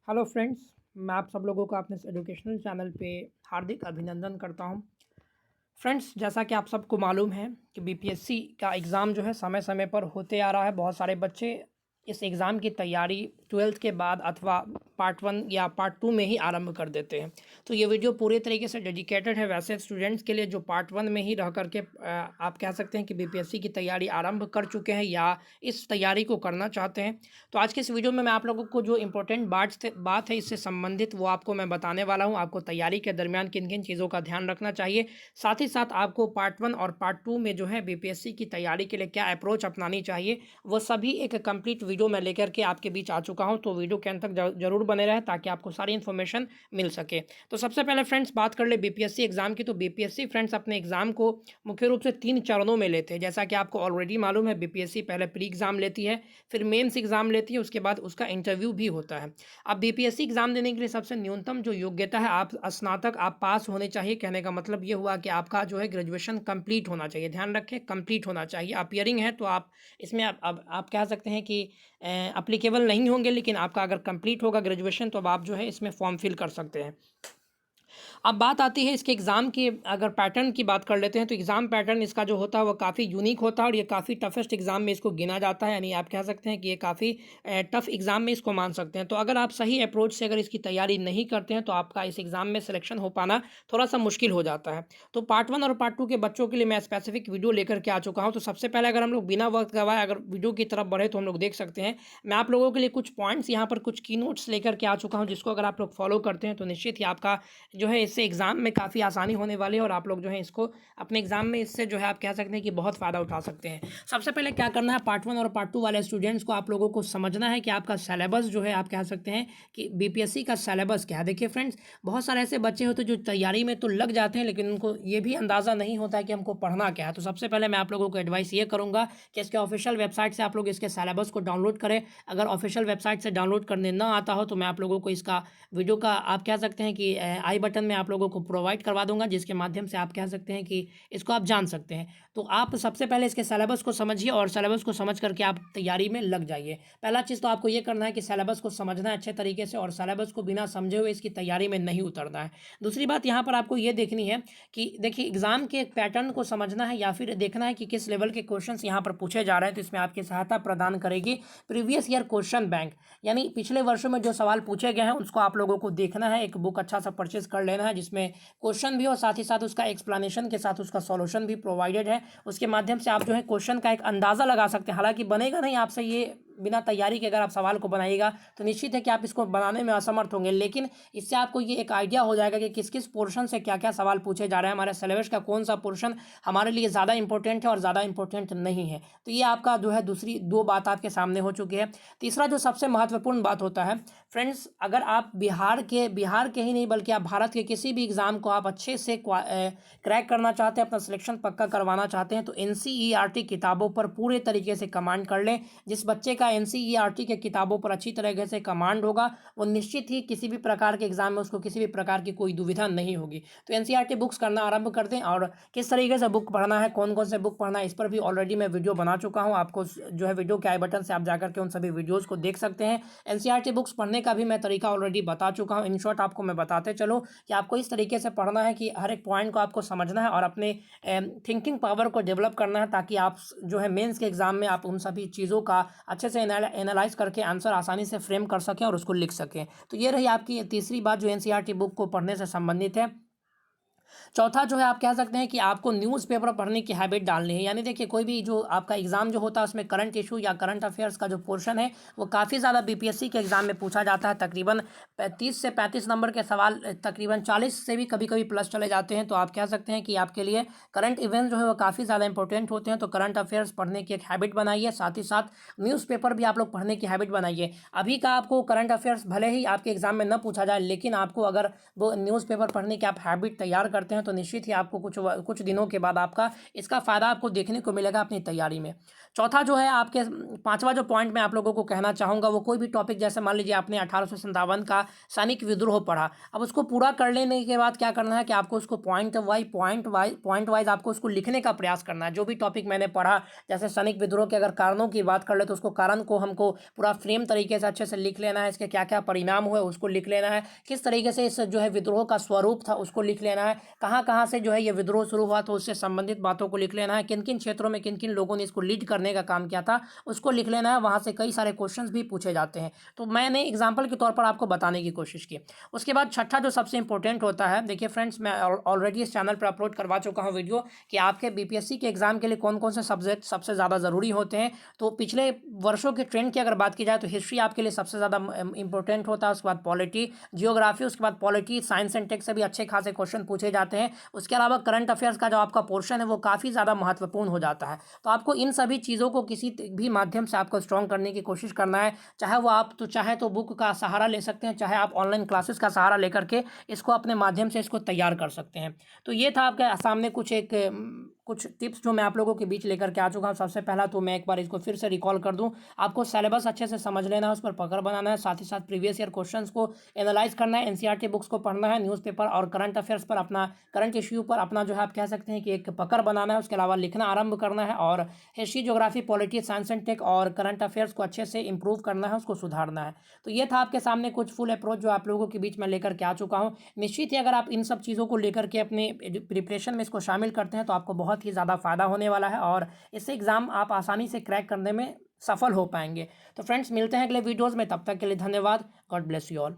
Hello friends, मैं आप सब लोगों का अपने इस एजुकेशनल चैनल पे हार्दिक अभिनंदन करता हूं। फ्रेंड्स, जैसा कि आप सबको मालूम है कि बीपीएससी का एग्ज़ाम जो है समय समय पर होते आ रहा है। बहुत सारे बच्चे इस एग्ज़ाम की तैयारी 12th के बाद अथवा पार्ट 1 या पार्ट 2 में ही आरंभ कर देते हैं। तो ये वीडियो पूरे तरीके से डेडिकेटेड है वैसे स्टूडेंट्स के लिए जो पार्ट 1 में ही रह करके आप कह सकते हैं कि बीपीएससी की तैयारी आरंभ कर चुके हैं या इस तैयारी को करना चाहते हैं। तो आज के इस वीडियो में मैं आप लोगों को जो इम्पोर्टेंट बात है इससे संबंधित वो आपको मैं बताने वाला हूँ। आपको तैयारी के दरमियान किन किन चीज़ों का ध्यान रखना चाहिए, साथ ही साथ आपको पार्ट 1 और पार्ट 2 में जो है बीपीएससी की तैयारी के लिए क्या अप्रोच अपनानी चाहिए, वो सभी एक कंप्लीट वीडियो मैं लेकर के आपके बीच आ चुका हूँ। तो वीडियो के अंत तक जरूर बने रहे ताकि आपको सारी इन्फॉर्मेशन मिल सके। तो सबसे पहले फ्रेंड्स बात कर ले बीपीएससी एग्जाम की। तो बीपीएससी फ्रेंड्स अपने एग्जाम को मुख्य रूप से 3 चरणों में लेते हैं। जैसा कि आपको ऑलरेडी मालूम है, बीपीएससी पहले प्री एग्जाम लेती है, फिर मेंस एग्जाम लेती है, उसके बाद उसका इंटरव्यू भी होता है। अब बीपीएससी एग्जाम देने के लिए सबसे न्यूनतम जो योग्यता है, आप स्नातक आप पास होने चाहिए। कहने का मतलब ये हुआ कि आपका जो है ग्रेजुएशन कंप्लीट होना चाहिए। ध्यान रखें, कंप्लीट होना चाहिए। अपियरिंग है तो आप इसमें आप कह सकते हैं कि अप्लीकेबल नहीं होंगे, लेकिन आपका अगर कंप्लीट होगा ग्रेजुएशन तो अब आप जो है इसमें फॉर्म फिल कर सकते हैं। अब बात आती है इसके एग्ज़ाम की, अगर पैटर्न की बात कर लेते हैं तो एग्ज़ाम पैटर्न इसका जो होता है वो काफ़ी यूनिक होता है और ये काफ़ी टफेस्ट एग्ज़ाम में इसको गिना जाता है। यानी आप कह सकते हैं कि ये काफ़ी टफ एग्ज़ाम में इसको मान सकते हैं। तो अगर आप सही अप्रोच से अगर इसकी तैयारी नहीं करते हैं तो आपका इस एग्ज़ाम में सिलेक्शन हो पाना थोड़ा सा मुश्किल हो जाता है। तो पार्ट 1 और पार्ट 2 के बच्चों के लिए मैं स्पेसिफिक वीडियो लेकर के आ चुका हूँ। तो सबसे पहले अगर हम लोग बिना वक्त गवाए अगर वीडियो की तरफ बढ़े तो हम लोग देख सकते हैं, मैं आप लोगों के लिए कुछ पॉइंट्स यहाँ पर कुछ की नोट्स लेकर के आ चुका हूँ, जिसको अगर आप लोग फॉलो करते हैं तो निश्चित ही आपका जो है इससे एग्ज़ाम में काफ़ी आसानी होने वाली है और आप लोग जो है इसको अपने एग्ज़ाम में इससे जो है आप कह सकते हैं कि बहुत फ़ायदा उठा सकते हैं। सबसे पहले क्या करना है, पार्ट 1 और पार्ट 2 वाले स्टूडेंट्स को आप लोगों को समझना है कि आपका सिलेबस जो है आप कह सकते हैं कि बीपीएससी का सिलेबस क्या है। देखिए फ्रेंड्स, बहुत सारे ऐसे बच्चे होते हैं जो तैयारी में तो लग जाते हैं लेकिन उनको ये भी अंदाज़ा नहीं होता है कि हमको पढ़ना क्या है। तो सबसे पहले मैं आप लोगों को एडवाइस ये करूँगा कि इसके ऑफिशियल वेबसाइट से आप लोग इसके सिलेबस को डाउनलोड करें। अगर ऑफिशियल वेबसाइट से डाउनलोड करने ना आता हो तो मैं आप लोगों को इसका वीडियो का आप कह सकते हैं कि आई बटन में आप लोगों को प्रोवाइड करवा दूंगा, जिसके माध्यम से आप कह सकते हैं कि इसको आप जान सकते हैं। तो आप सबसे पहले इसके सिलेबस को समझिए और सिलेबस को समझ करके आप तैयारी में लग जाइए। पहला चीज़ तो आपको ये करना है कि सिलेबस को समझना है अच्छे तरीके से और सिलेबस को बिना समझे हुए इसकी तैयारी में नहीं उतरना है। दूसरी बात यहाँ पर आपको ये देखनी है कि देखिए एग्जाम के पैटर्न को समझना है या फिर देखना है कि किस लेवल के क्वेश्चंस यहाँ पर पूछे जा रहे हैं। तो इसमें आपकी सहायता प्रदान करेगी प्रीवियस ईयर क्वेश्चन बैंक, यानी पिछले वर्षों में जो सवाल पूछे गए हैं उसको आप लोगों को देखना है। एक बुक अच्छा सा परचेज कर लेना है जिसमें क्वेश्चन भी और साथ ही साथ उसका एक्सप्लेनेशन के साथ उसका सॉल्यूशन भी प्रोवाइडेड है। उसके माध्यम से आप जो है क्वेश्चन का एक अंदाज़ा लगा सकते हैं। हालांकि बनेगा नहीं आपसे ये बिना तैयारी के, अगर आप सवाल को बनाइएगा तो निश्चित है कि आप इसको बनाने में असमर्थ होंगे, लेकिन इससे आपको ये एक आइडिया हो जाएगा कि किस किस पोर्शन से क्या क्या सवाल पूछे जा रहे हैं, हमारे सिलेबस का कौन सा पोर्शन हमारे लिए ज़्यादा इंपॉर्टेंट है और ज़्यादा इंपॉर्टेंट नहीं है। तो ये आपका जो है दूसरी दो बात आपके सामने हो चुकी है। तीसरा जो सबसे महत्वपूर्ण बात होता है फ्रेंड्स, अगर आप बिहार के ही नहीं बल्कि आप भारत के किसी भी एग्ज़ाम को आप अच्छे से क्रैक करना चाहते हैं, अपना सिलेक्शन पक्का करवाना चाहते हैं, तो एनसीईआरटी किताबों पर पूरे तरीके से कमांड कर लें। जिस बच्चे का एनसीईआरटी के किताबों पर अच्छी तरीके से कमांड होगा वो निश्चित ही किसी भी प्रकार के एग्जाम में उसको किसी भी प्रकार की कोई दुविधा नहीं होगी। तो एनसीईआरटी बुक्स करना आरंभ कर दें। और किस तरीके से बुक पढ़ना है, कौन कौन से बुक पढ़ना है, इस पर भी ऑलरेडी मैं वीडियो बना चुका हूँ। आपको जो है वीडियो के आई बटन से आप जाकर के उन सभी वीडियोज़ को देख सकते हैं। एनसीईआरटी बुक्स पढ़ने का भी मैं तरीका ऑलरेडी बता चुका हूँ। इन शॉर्ट आपको मैं बताते चलो कि आपको इस तरीके से पढ़ना है कि हर एक पॉइंट को आपको समझना है और अपने थिंकिंग पावर को डेवलप करना है, ताकि आप जो है मेंस के एग्जाम में आप उन सभी चीज़ों का अच्छे से एनालाइज करके आंसर आसानी से फ्रेम कर सकें और उसको लिख सकें। तो ये रही आपकी तीसरी बात जो एनसीईआरटी बुक को पढ़ने से संबंधित है। चौथा जो है आप कह सकते हैं कि आपको न्यूज़पेपर पढ़ने की हैबिट डालनी है। यानी देखिए कोई भी जो आपका एग्जाम जो होता है उसमें करंट इशू या करंट अफेयर्स का जो पोर्शन है वो काफ़ी ज़्यादा बीपीएससी के एग्जाम में पूछा जाता है। तकरीबन 30 से 35 नंबर के सवाल, तकरीबन 40 से भी कभी कभी प्लस चले जाते हैं। तो आप कह सकते हैं कि आपके लिए करंट इवेंट जो है वो काफ़ी ज़्यादा इंपॉर्टेंट होते हैं। तो करंट अफेयर्स पढ़ने की एक हैबिट बनाइए, साथ ही साथ न्यूज़पेपर भी आप लोग पढ़ने की हैबिट बनाइए। अभी का आपको करंट अफेयर्स भले ही आपके एग्जाम में न पूछा जाए, लेकिन आपको अगर वो न्यूज़पेपर पढ़ने की आप हैबिट तैयार करते हैं तो निश्चित ही आपको कुछ दिनों के बाद आपका इसका फ़ायदा आपको देखने को मिलेगा अपनी तैयारी में। चौथा जो है आपके 5वां जो पॉइंट मैं आप लोगों को कहना चाहूँगा, वो कोई भी टॉपिक जैसे मान लीजिए आपने 1857 का सैनिक विद्रोह पढ़ा, अब उसको पूरा कर लेने के बाद क्या करना है कि आपको उसको पॉइंट वाइज आपको उसको लिखने का प्रयास करना है। जो भी टॉपिक मैंने पढ़ा, जैसे सैनिक विद्रोह के अगर कारणों की बात कर ले तो उसको कारण को हमको पूरा फ्रेम तरीके से अच्छे से लिख लेना है, इसके क्या क्या परिणाम हुए उसको लिख लेना है, किस तरीके से इस जो है विद्रोह का स्वरूप था उसको लिख लेना है, कहाँ कहाँ से जो है ये विद्रोह शुरू हुआ तो उससे संबंधित बातों को लिख लेना है, किन किन क्षेत्रों में किन किन लोगों ने इसको लीड करने का काम किया था उसको लिख लेना है। वहाँ से कई सारे क्वेश्चंस भी पूछे जाते हैं, तो मैंने एग्जाम्पल के तौर पर आपको बताने की कोशिश की। उसके बाद छठा जो सबसे इंपॉर्टेंट होता है, देखिए फ्रेंड्स, मैं ऑलरेडी इस चैनल पर अपलोड करवा चुका हूँ वीडियो कि आपके बीपीएससी के एग्जाम के लिए कौन कौन से सब्जेक्ट सबसे ज़्यादा ज़रूरी होते हैं। तो पिछले वर्षों के ट्रेंड की अगर बात की जाए तो हिस्ट्री आपके लिए सबसे ज़्यादा इंपॉर्टेंट होता है, उसके बाद पॉलिटी, जियोग्राफी, उसके बाद पॉलिटी, साइंस एंड टेक से भी अच्छे खासे क्वेश्चन पूछे जाते हैं। उसके अलावा करंट अफेयर्स का जो आपका पोर्शन है वो काफ़ी ज़्यादा महत्वपूर्ण हो जाता है। तो आपको इन सभी चीज़ों को किसी भी माध्यम से आपको स्ट्रॉन्ग करने की कोशिश करना है, चाहे तो बुक का सहारा ले सकते हैं, चाहे आप ऑनलाइन क्लासेस का सहारा लेकर के इसको अपने माध्यम से इसको तैयार कर सकते हैं। तो ये था आपके सामने कुछ टिप्स जो मैं आप लोगों के बीच लेकर के आ चुका हूँ। सबसे पहला तो मैं एक बार इसको फिर से रिकॉल कर दूं, आपको सिलेबस अच्छे से समझ लेना है, उस पर पकड़ बनाना है, साथ ही साथ प्रीवियस ईयर क्वेश्चंस को एनालाइज करना है, एनसीईआरटी बुक्स को पढ़ना है, न्यूज़पेपर और करंट अफेयर्स पर अपना करंट इश्यू पर अपना जो है आप कह सकते हैं कि एक पकड़ बनाना है। उसके अलावा लिखना आरंभ करना है और history, geography, polity, science and tech और करंट अफेयर्स को अच्छे से इंप्रूव करना है, उसको सुधारना है। तो ये था आपके सामने कुछ फुल अप्रोच जो आप लोगों के बीच में लेकर के आ चुका हूँ। निश्चित ही अगर आप इन सब चीज़ों को लेकर के अपने प्रिपरेशन में इसको शामिल करते हैं तो आपको बहुत ही ज़्यादा फायदा होने वाला है और इससे एग्ज़ाम आप आसानी से क्रैक करने में सफल हो पाएंगे। तो फ्रेंड्स, मिलते हैं अगले वीडियोज़ में, तब तक के लिए धन्यवाद। God bless you all.